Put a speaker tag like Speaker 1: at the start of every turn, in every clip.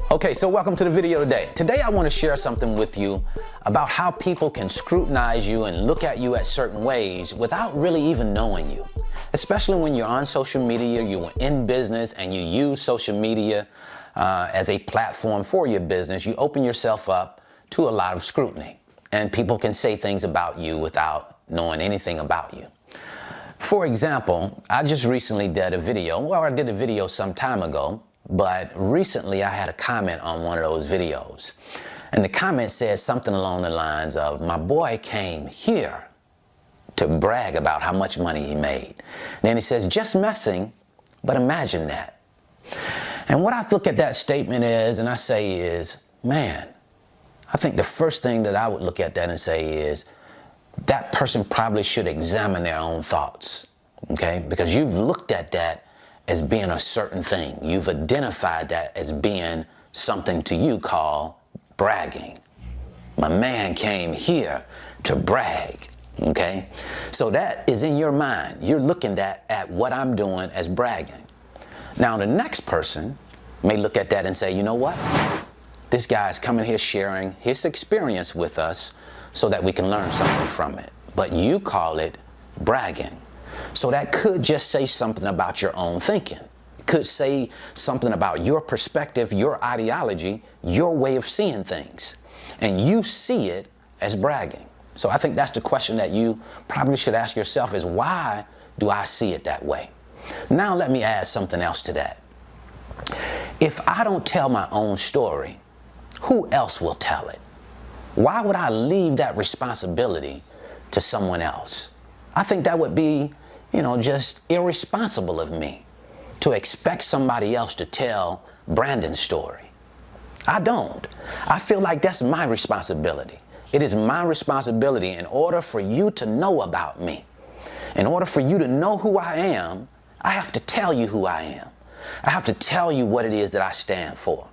Speaker 1: Okay, so welcome to the video today. Today I want to share something with you about how people can scrutinize you and look at you at certain ways without really even knowing you. Especially when you're on social media, you're in business and you use social media as a platform for your business, you open yourself up to a lot of scrutiny. And people can say things about you without knowing anything about you. For example, I just recently did a video. Well, I did a video some time ago. But recently I had a comment on one of those videos. And the comment said something along the lines of, my boy came here to brag about how much money he made. Then he says, just messing, but imagine that. And what I look at that statement is, and I say is, man, I think the first thing that I would look at that and say is, that person probably should examine their own thoughts, okay? Because you've looked at that as being a certain thing. You've identified that as being something to you called bragging. My man came here to brag, okay? So that is in your mind. You're looking at what I'm doing as bragging. Now the next person may look at that and say, you know what? This guy's coming here sharing his experience with us so that we can learn something from it. But you call it bragging. So that could just say something about your own thinking. It could say something about your perspective, your ideology, your way of seeing things. And you see it as bragging. So I think that's the question that you probably should ask yourself is, why do I see it that way? Now let me add something else to that. If I don't tell my own story, who else will tell it? Why would I leave that responsibility to someone else? I think that would be, just irresponsible of me to expect somebody else to tell Brandon's story. I don't. I feel like that's my responsibility. It is my responsibility in order for you to know about me. In order for you to know who I am, I have to tell you who I am. I have to tell you what it is that I stand for.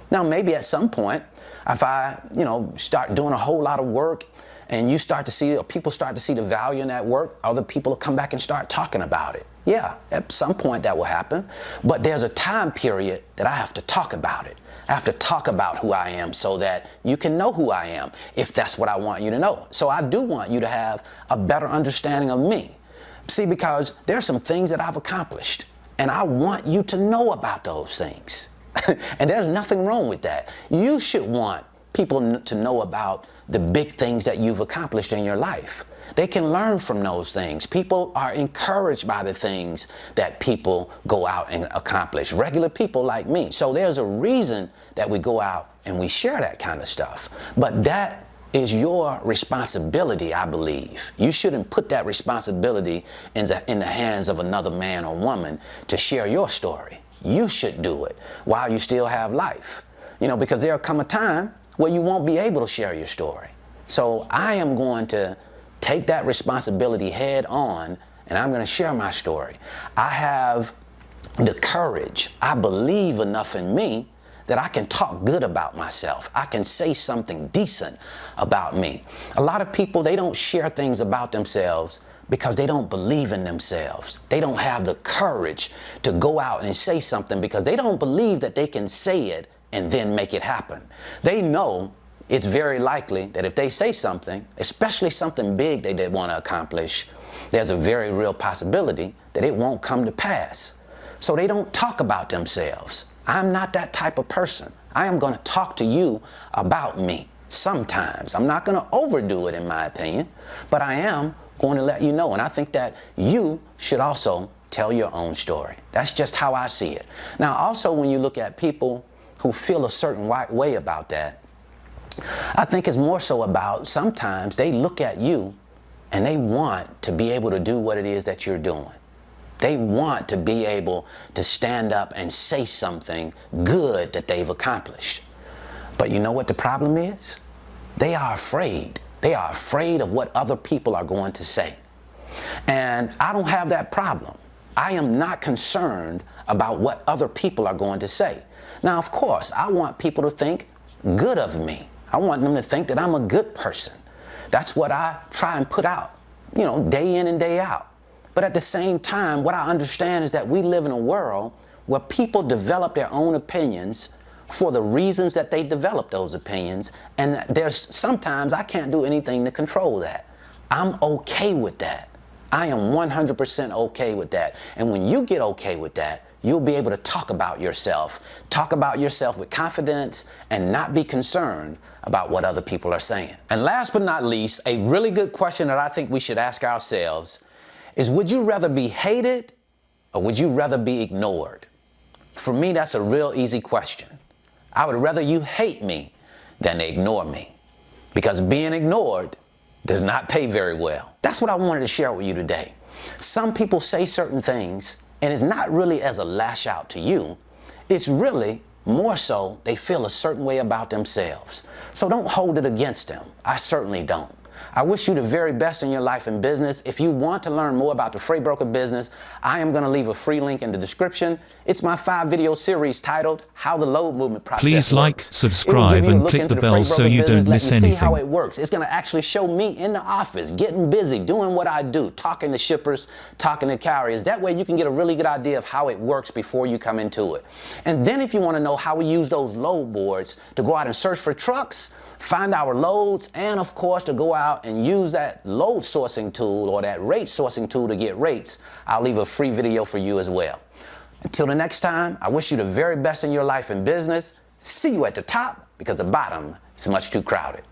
Speaker 1: Now, maybe at some point, if I, start doing a whole lot of work and you start to see, or people start to see the value in that work, other people will come back and start talking about it. Yeah, at some point that will happen. But there's a time period that I have to talk about it. I have to talk about who I am so that you can know who I am, if that's what I want you to know. So I do want you to have a better understanding of me. See, because there are some things that I've accomplished, and I want you to know about those things. And there's nothing wrong with that. You should want people to know about the big things that you've accomplished in your life. They can learn from those things. People are encouraged by the things that people go out and accomplish. Regular people like me. So there's a reason that we go out and we share that kind of stuff. But that is your responsibility, I believe. You shouldn't put that responsibility in the hands of another man or woman to share your story. You should do it while you still have life. Because there'll come a time where you won't be able to share your story. So I am going to take that responsibility head on, and I'm going to share my story. I have the courage. I believe enough in me that I can talk good about myself. I can say something decent about me. A lot of people, they don't share things about themselves because they don't believe in themselves. They don't have the courage to go out and say something because they don't believe that they can say it and then make it happen. They know it's very likely that if they say something, especially something big they want to accomplish, there's a very real possibility that it won't come to pass. So they don't talk about themselves. I'm not that type of person. I am going to talk to you about me sometimes. I'm not going to overdo it in my opinion, but I am going to let you know. And I think that you should also tell your own story. That's just how I see it. Now, also, when you look at people who feel a certain way about that, I think it's more so about sometimes they look at you and they want to be able to do what it is that you're doing. They want to be able to stand up and say something good that they've accomplished. But you know what the problem is? They are afraid. They are afraid of what other people are going to say. And I don't have that problem. I am not concerned about what other people are going to say. Now, of course, I want people to think good of me. I want them to think that I'm a good person. That's what I try and put out, day in and day out. But at the same time, what I understand is that we live in a world where people develop their own opinions for the reasons that they developed those opinions, and there's sometimes I can't do anything to control that. I'm okay with that. I am 100% okay with that. And when you get okay with that, you'll be able to talk about yourself with confidence and not be concerned about what other people are saying. And last but not least, a really good question that I think we should ask ourselves is, would you rather be hated or would you rather be ignored? For me, that's a real easy question. I would rather you hate me than ignore me, because being ignored does not pay very well. That's what I wanted to share with you today. Some people say certain things, and it's not really as a lash out to you. It's really more so they feel a certain way about themselves. So don't hold it against them. I certainly don't. I wish you the very best in your life and business. If you want to learn more about the freight broker business, I am going to leave a free link in the description. It's my 5-video series titled How the Load Movement Process Works.
Speaker 2: Please like, subscribe, and click the bell so you don't miss anything.
Speaker 1: See how it works. It's going to actually show me in the office, getting busy, doing what I do, talking to shippers, talking to carriers. That way you can get a really good idea of how it works before you come into it. And then if you want to know how we use those load boards to go out and search for trucks, find our loads, and of course to go out and use that load sourcing tool or that rate sourcing tool to get rates, I'll leave a free video for you as well. Until the next time, I wish you the very best in your life and business. See you at the top, because the bottom is much too crowded.